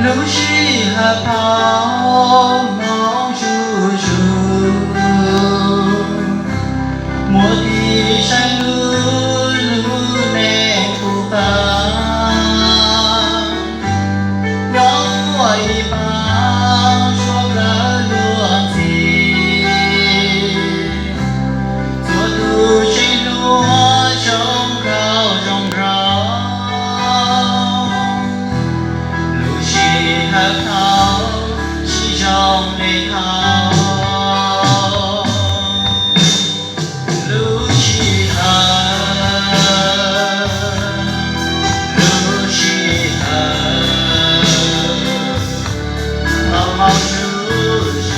路西河跑忙叔叔，莫地山路路内不凡，让我一帮说个逻辑，做独行路胸口中绕。路西河跑，西中内跑。路西河，路西河，毛毛叔叔，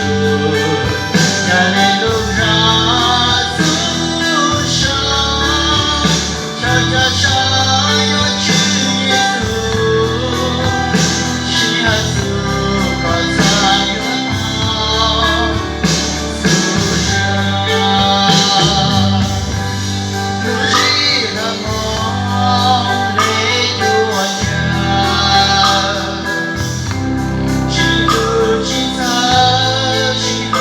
家里路上路上，山家上要去耶稣。西汉苏高山远跑，苏生，路西河梦泪多家，心如青草，心和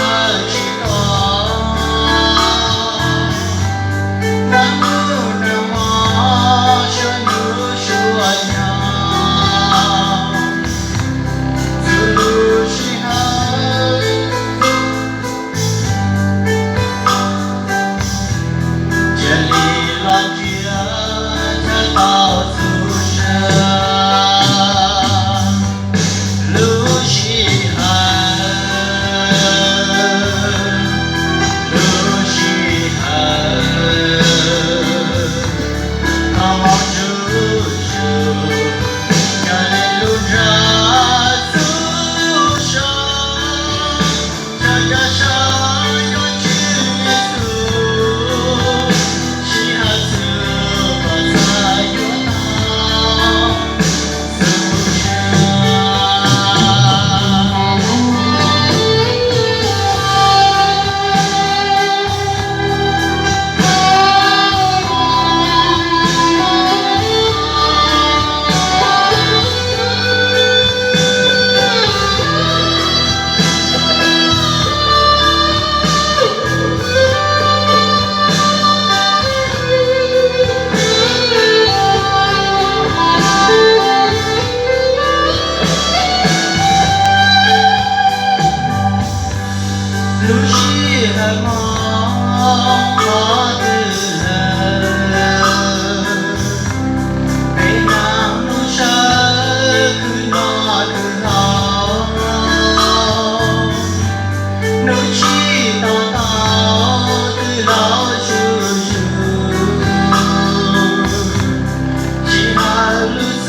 心痛，南无南无宣如说娘。路西河梦我的人，北南路上去哪个好？路西大道的老叔叔，西汉路子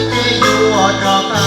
的我找到。